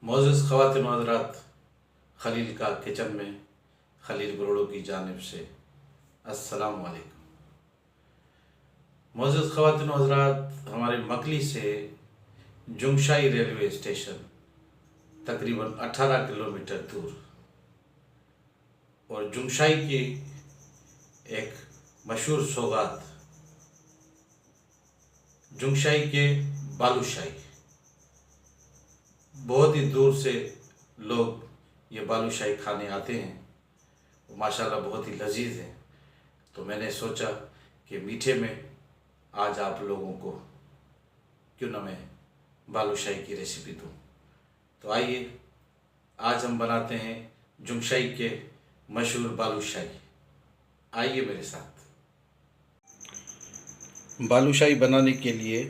मोअज़्ज़ज़ ख़वातीन व हज़रात, खलील का किचन में खलील बरोड़ो की जानिब से अस्सलाम वालेकुम। मोअज़्ज़ज़ ख़वातीन व हज़रात, हमारे मकली से जुंगशाई रेलवे स्टेशन तकरीबन 18 किलोमीटर दूर और जुंगशाई की एक मशहूर सौगात जुंगशाई के बालूशाही, बहुत ही दूर से लोग ये बालूशाही खाने आते हैं। माशाल्लाह बहुत ही लजीज है। तो मैंने सोचा कि मीठे में आज आप लोगों को क्यों ना मैं बालूशाही की रेसिपी दूँ। तो आइए आज हम बनाते हैं जुंगशाई के मशहूर बालूशाही। आइए मेरे साथ। बालूशाही बनाने के लिए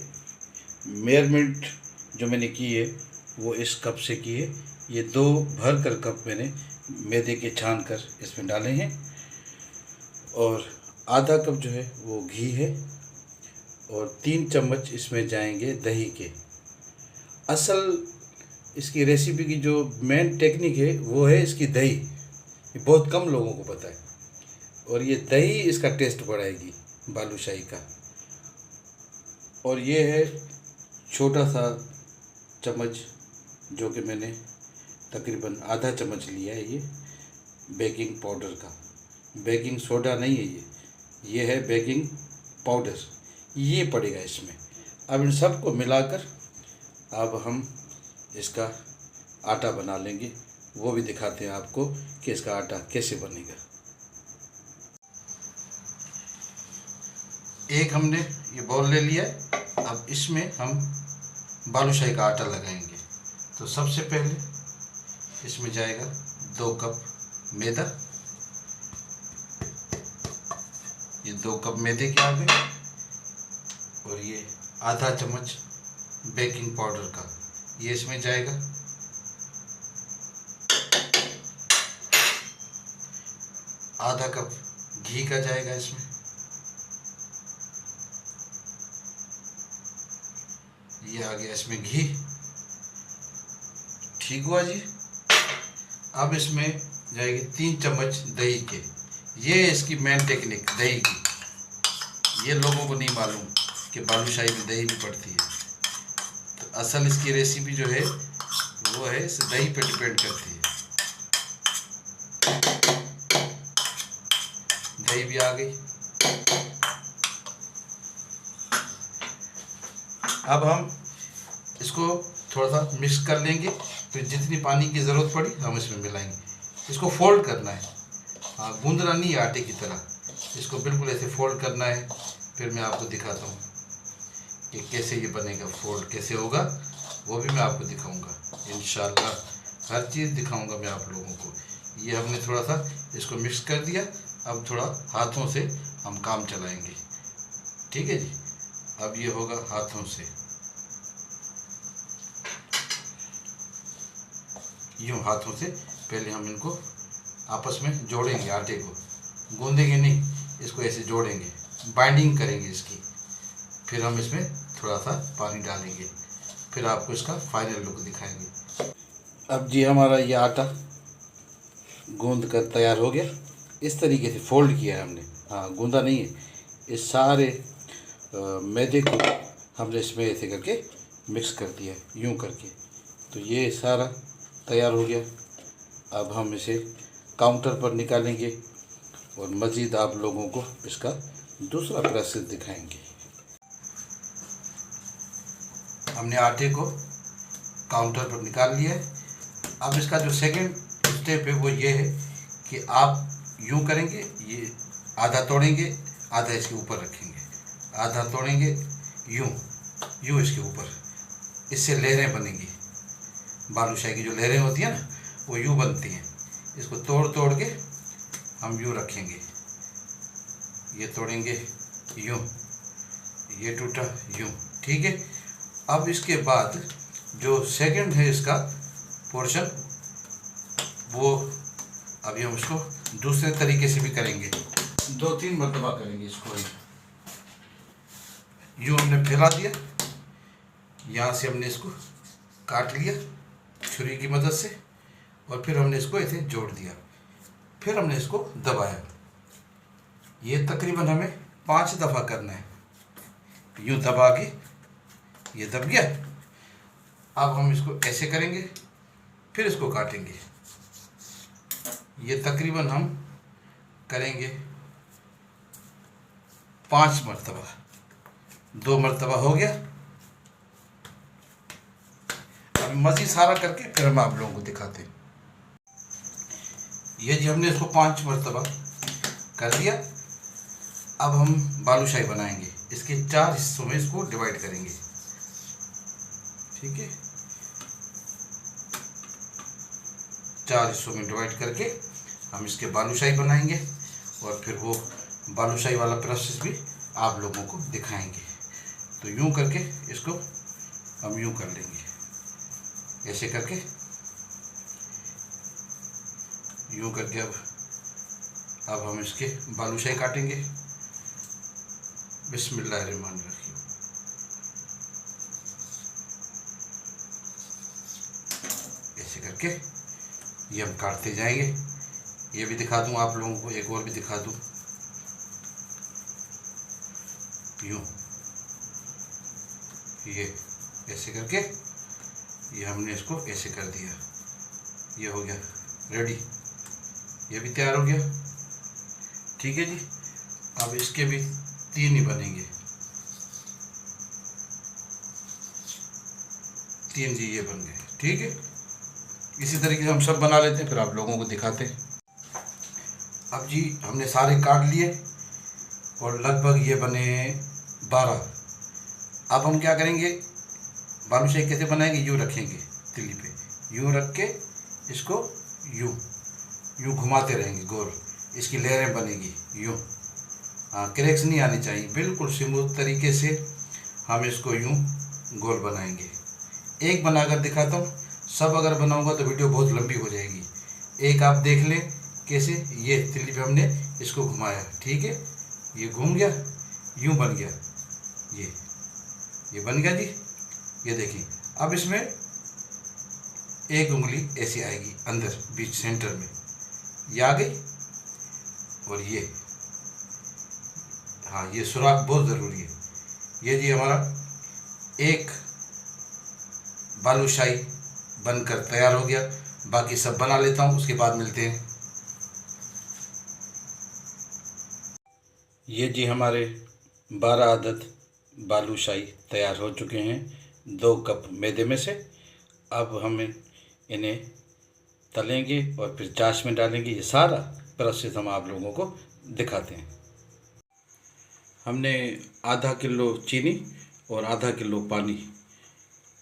मेजरमेंट जो मैंने की है वो इस कप से की है। ये 2 भर कर कप मैंने मैदे के छान कर इसमें डाले हैं और आधा कप जो है वो घी है और 3 चम्मच इसमें जाएंगे दही के। असल इसकी रेसिपी की जो मेन टेक्निक है वो है इसकी दही। ये बहुत कम लोगों को पता है और ये दही इसका टेस्ट बढ़ाएगी बालूशाही का। और ये है छोटा सा चम्मच जो कि मैंने तकरीबन आधा चम्मच लिया है। ये बेकिंग पाउडर का, बेकिंग सोडा नहीं है, ये है बेकिंग पाउडर, ये पड़ेगा इसमें। अब इन सब को मिलाकर अब हम इसका आटा बना लेंगे। वो भी दिखाते हैं आपको कि इसका आटा कैसे बनेगा। एक हमने ये बाउल ले लिया है। अब इसमें हम बालूशाही का आटा लगाएंगे। तो सबसे पहले इसमें जाएगा 2 कप मैदा। ये 2 कप मैदे के आ गए और ये आधा चम्मच बेकिंग पाउडर का ये इसमें जाएगा। आधा कप घी का जाएगा इसमें। ये आ गया इसमें घी। ठीक हुआ जी। अब इसमें जाएगी 3 चम्मच दही के। ये इसकी मेन टेक्निक दही की। ये लोगों को नहीं मालूम कि बालूशाही में दही भी पड़ती है। तो असल इसकी रेसिपी जो है वो है इस दही पे डिपेंड करती है। दही भी आ गई। अब हम इसको थोड़ा सा मिक्स कर लेंगे। फिर जितनी पानी की ज़रूरत पड़ी हम इसमें मिलाएंगे। इसको फोल्ड करना है, हाँ, गूंदना नहीं है आटे की तरह। इसको बिल्कुल ऐसे फोल्ड करना है। फिर मैं आपको दिखाता हूँ कि कैसे ये बनेगा, फोल्ड कैसे होगा वो भी मैं आपको दिखाऊंगा। इंशाल्लाह हर चीज़ दिखाऊंगा मैं आप लोगों को। ये हमने थोड़ा सा इसको मिक्स कर दिया। अब थोड़ा हाथों से हम काम चलाएंगे। ठीक है जी। अब ये होगा हाथों से, यूँ हाथों से पहले हम इनको आपस में जोड़ेंगे। आटे को गूंदेंगे नहीं, इसको ऐसे जोड़ेंगे, बाइंडिंग करेंगे इसकी। फिर हम इसमें थोड़ा सा पानी डालेंगे। फिर आपको इसका फाइनल लुक दिखाएंगे। अब जी हमारा ये आटा गूंद कर तैयार हो गया। इस तरीके से फोल्ड किया है हमने, हाँ, गूंदा नहीं है। इस सारे मैदे को हमने इसमें ऐसे करके मिक्स कर दिया, यूँ करके। तो ये सारा तैयार हो गया। अब हम इसे काउंटर पर निकालेंगे और मज़ीद आप लोगों को इसका दूसरा प्रोसेस दिखाएंगे। हमने आटे को काउंटर पर निकाल लिया है। अब इसका जो सेकंड स्टेप है वो ये है कि आप यूँ करेंगे, ये आधा तोड़ेंगे, आधा इसके ऊपर रखेंगे, आधा तोड़ेंगे, यूँ इसके ऊपर। इससे लहरें बनेंगी। बालूशाही की जो लहरें होती हैं ना वो यूँ बनती हैं। इसको तोड़ तोड़ के हम यूँ रखेंगे। ये तोड़ेंगे यूँ, ये टूटा यूँ। ठीक है। अब इसके बाद जो सेकंड है इसका पोर्शन, वो अभी हम इसको दूसरे तरीके से भी करेंगे। 2-3 मरतबा करेंगे इसको। यूँ हमने फैला दिया, यहाँ से हमने इसको काट लिया छुरी की मदद से, और फिर हमने इसको ऐसे जोड़ दिया, फिर हमने इसको दबाया। ये तकरीबन हमें 5 दफ़ा करना है। यूँ दबा के ये दब गया। अब हम इसको ऐसे करेंगे, फिर इसको काटेंगे। ये तकरीबन हम करेंगे 5 मरतबा। 2 मरतबा हो गया। अब मज़ीद सारा करके फिर हम आप लोगों को दिखाते हैं। ये जी हमने इसको 5 मरतबा कर दिया। अब हम बालूशाही बनाएंगे। इसके 4 हिस्सों में इसको डिवाइड करेंगे, ठीक है। 4 हिस्सों में डिवाइड करके हम इसके बालूशाही बनाएंगे, और फिर वो बालूशाही वाला प्रोसेस भी आप लोगों को दिखाएंगे। तो यूं करके इसको हम यूं कर लेंगे, ऐसे करके यूं करके। अब हम इसके बालूशाही काटेंगे। बिस्मिल्लाहिर्रहमानिर्रहीम। ऐसे करके ये हम काटते जाएंगे। ये भी दिखा दूं आप लोगों को, एक और भी दिखा दूं। यूं ये ऐसे करके ये हमने इसको ऐसे कर दिया। ये हो गया रेडी, ये भी तैयार हो गया, ठीक है जी। अब इसके भी 3 ही बनेंगे। 3 जी ये बन गए, ठीक है। इसी तरीके से हम सब बना लेते हैं, फिर आप लोगों को दिखाते हैं। अब जी हमने सारे काट लिए और लगभग ये बने 12। अब हम क्या करेंगे, बालूशाही कैसे बनाएंगे, यूँ रखेंगे तिल्ली पे, यूँ रख के इसको यूँ घुमाते रहेंगे गोल। इसकी लहरें बनेगी यूँ। हाँ, क्रैक्स नहीं आनी चाहिए, बिल्कुल स्मूथ तरीके से हम इसको यूँ गोल बनाएंगे। एक बनाकर दिखाता हूँ, सब अगर बनाऊंगा तो वीडियो बहुत लंबी हो जाएगी। एक आप देख लें कैसे, ये तिल्ली पे हमने इसको घुमाया, ठीक है। ये घूम गया, यूँ बन गया, ये बन गया जी। ये देखिए, अब इसमें एक उंगली ऐसी आएगी अंदर बीच सेंटर में, ये आ गई। और ये, हाँ, ये सुराख बहुत ज़रूरी है। ये जी हमारा एक बालूशाही बनकर तैयार हो गया। बाकी सब बना लेता हूँ, उसके बाद मिलते हैं। ये जी हमारे 12 अदद बालूशाही तैयार हो चुके हैं 2 कप मैदे में से। अब हम इन्हें तलेंगे और फिर चाश में डालेंगे। ये सारा प्रोसेस हम आप लोगों को दिखाते हैं। हमने आधा किलो चीनी और आधा किलो पानी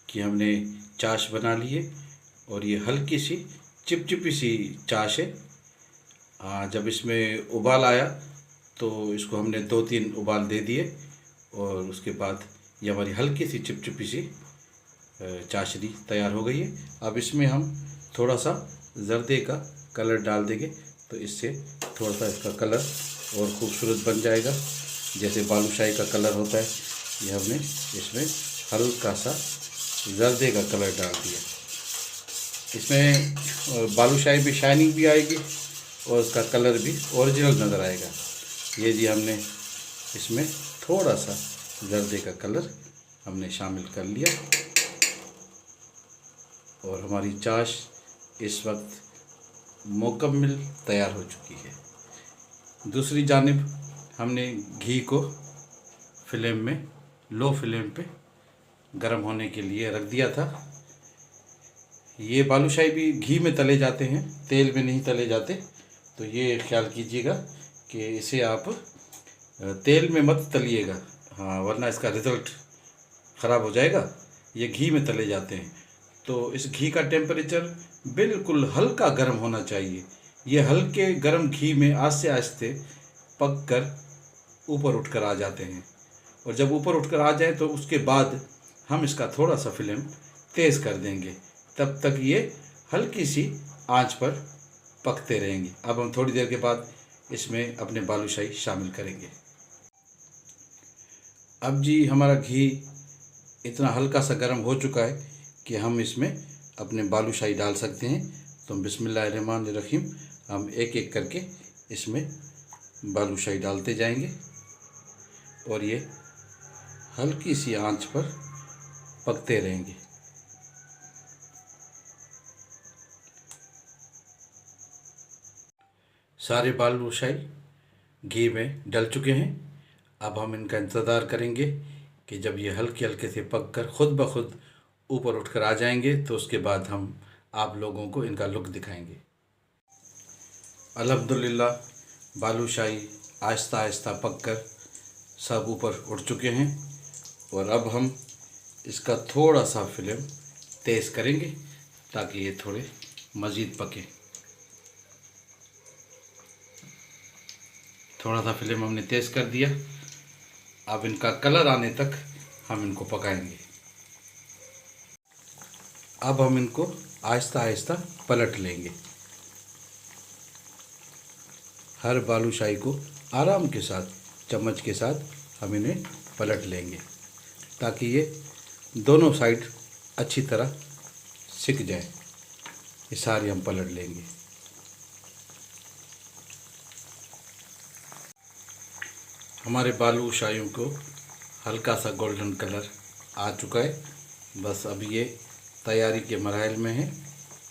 की हमने चाश बना ली है, और ये हल्की सी चिपचिपी सी चाश है। जब इसमें उबाल आया तो इसको हमने 2-3 उबाल दे दिए, और उसके बाद ये हमारी हल्की सी चिपचिपी सी चाशनी तैयार हो गई है। अब इसमें हम थोड़ा सा जर्दे का कलर डाल देंगे, तो इससे थोड़ा सा इसका कलर और खूबसूरत बन जाएगा। जैसे बालूशाही का कलर होता है, ये हमने इसमें हल्का सा जर्दे का कलर डाल दिया। इसमें बालूशाही भी शाइनिंग भी आएगी और उसका कलर भी ओरिजिनल नज़र आएगा। ये जी हमने इसमें थोड़ा सा जर्दे का कलर हमने शामिल कर लिया, और हमारी चाश इस वक्त मुकम्मल तैयार हो चुकी है। दूसरी जानिब हमने घी को फ्लेम में, लो फ्लेम पे गर्म होने के लिए रख दिया था। ये बालूशाही भी घी में तले जाते हैं, तेल में नहीं तले जाते, तो ये ख्याल कीजिएगा कि इसे आप तेल में मत तलिएगा, हाँ, वरना इसका रिज़ल्ट ख़राब हो जाएगा। ये घी में तले जाते हैं, तो इस घी का टेम्परेचर बिल्कुल हल्का गर्म होना चाहिए। ये हल्के गर्म घी में आस्ते आस्ते पक कर ऊपर उठकर आ जाते हैं, और जब ऊपर उठकर आ जाए तो उसके बाद हम इसका थोड़ा सा फ्लेम तेज़ कर देंगे। तब तक ये हल्की सी आंच पर पकते रहेंगे। अब हम थोड़ी देर के बाद इसमें अपने बालूशाही शामिल करेंगे। अब जी हमारा घी इतना हल्का सा गर्म हो चुका है कि हम इसमें अपने बालूशाही डाल सकते हैं। तो बिस्मिल्लाहिर्रहमानिर्रहीम हम एक एक करके इसमें बालूशाही डालते जाएंगे और ये हल्की सी आंच पर पकते रहेंगे। सारे बालूशाही घी में डल चुके हैं। अब हम इनका इंतज़ार करेंगे कि जब ये हल्के हल्के से पककर ख़ुद ब खुद ऊपर उठकर आ जाएंगे तो उसके बाद हम आप लोगों को इनका लुक दिखाएंगे। अल्हम्दुलिल्लाह बालूशाही आहिस्ता आहिस्ता पककर सब ऊपर उठ चुके हैं और अब हम इसका थोड़ा सा फ्लेम तेज़ करेंगे ताकि ये थोड़े मज़ीद पके। थोड़ा सा फ्लेम हमने तेज़ कर दिया। अब इनका कलर आने तक हम इनको पकाएंगे। अब हम इनको आहिस्ता आहिस्ता पलट लेंगे। हर बालूशाही को आराम के साथ चम्मच के साथ हम इन्हें पलट लेंगे ताकि ये दोनों साइड अच्छी तरह सिक जाए। ये सारी हम पलट लेंगे। हमारे बालूशाहियों को हल्का सा गोल्डन कलर आ चुका है। बस अब ये तैयारी के मराहल में है।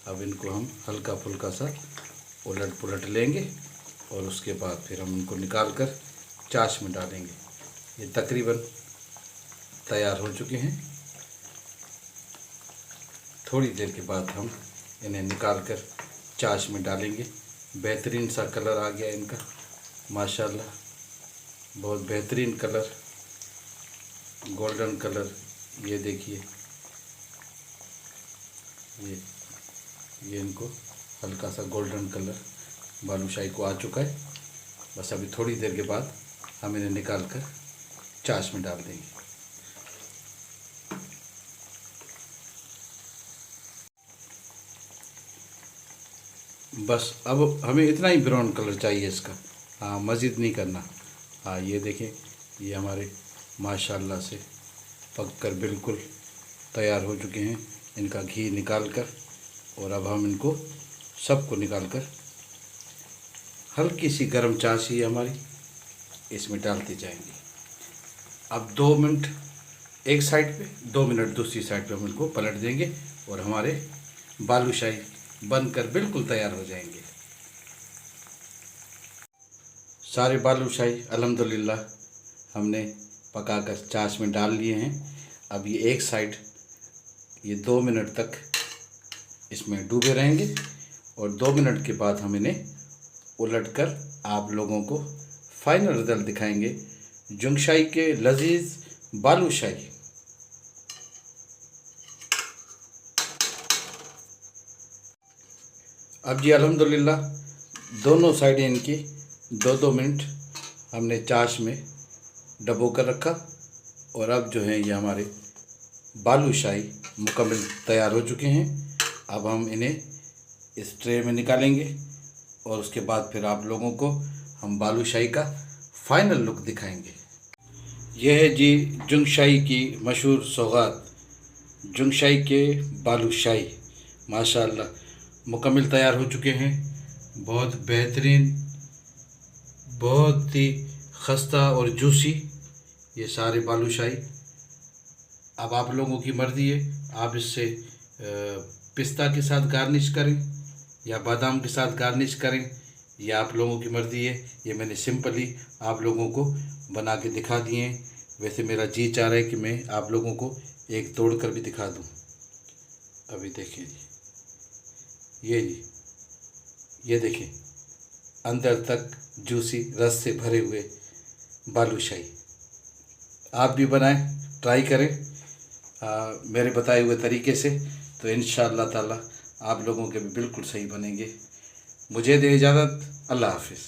अब इनको हम हल्का फुल्का सा उलट पुलट लेंगे और उसके बाद फिर हम इनको निकाल कर चाश में डालेंगे। ये तकरीबन तैयार हो चुके हैं। थोड़ी देर के बाद हम इन्हें निकाल कर चाश में डालेंगे। बेहतरीन सा कलर आ गया इनका, माशाल्लाह, बहुत बेहतरीन कलर, गोल्डन कलर। ये देखिए, ये इनको हल्का सा गोल्डन कलर बालूशाही को आ चुका है। बस अभी थोड़ी देर के बाद हम इन्हें निकाल कर चाश में डाल देंगे। बस अब हमें इतना ही ब्राउन कलर चाहिए इसका, हाँ, मज़ीद नहीं करना। हाँ, ये देखें, ये हमारे माशाल्लाह से पककर बिल्कुल तैयार हो चुके हैं। इनका घी निकाल कर और अब हम इनको सबको निकाल कर हल्की सी गर्म चाश ही हमारी इसमें डालते जाएंगे। अब 2 मिनट एक साइड पे, 2 मिनट दूसरी साइड पे हम इनको पलट देंगे और हमारे बालूशाही बनकर बिल्कुल तैयार हो जाएंगे। सारे बालूशाही अल्हम्दुलिल्लाह हमने पकाकर चाश में डाल लिए हैं। अब ये एक साइड ये 2 मिनट तक इसमें डूबे रहेंगे और 2 मिनट के बाद हम इन्हें उलटकर आप लोगों को फाइनल रिजल्ट दिखाएंगे जुंगशाई के लजीज बालूशाही। अब जी अल्हम्दुलिल्लाह दोनों साइडें इनकी 2-2 मिनट हमने चाश में डबो कर रखा और अब जो है ये हमारे बालूशाही मुकम्मल तैयार हो चुके हैं। अब हम इन्हें इस ट्रे में निकालेंगे और उसके बाद फिर आप लोगों को हम बालूशाही का फाइनल लुक दिखाएंगे। यह है जी जुंगशाई की मशहूर सौगात, जुंगशाई के बालूशाही। माशाअल्लाह मुकम्मल तैयार हो चुके हैं। बहुत बेहतरीन, बहुत ही खस्ता और जूसी ये सारे बालूशाही। अब आप लोगों की मर्ज़ी है, आप इससे पिस्ता के साथ गार्निश करें या बादाम के साथ गार्निश करें, ये आप लोगों की मर्ज़ी है। ये मैंने सिंपली आप लोगों को बना के दिखा दिए हैं। वैसे मेरा जी चाह रहा है कि मैं आप लोगों को एक तोड़ कर भी दिखा दूं। अभी देखिए जी, ये देखिए, अंदर तक जूसी रस से भरे हुए बालूशाही। आप भी बनाएं, ट्राई करें मेरे बताए हुए तरीके से, तो इंशाअल्लाह ताला आप लोगों के भी बिल्कुल सही बनेंगे। मुझे दे इजाज़त, अल्लाह हाफिज़।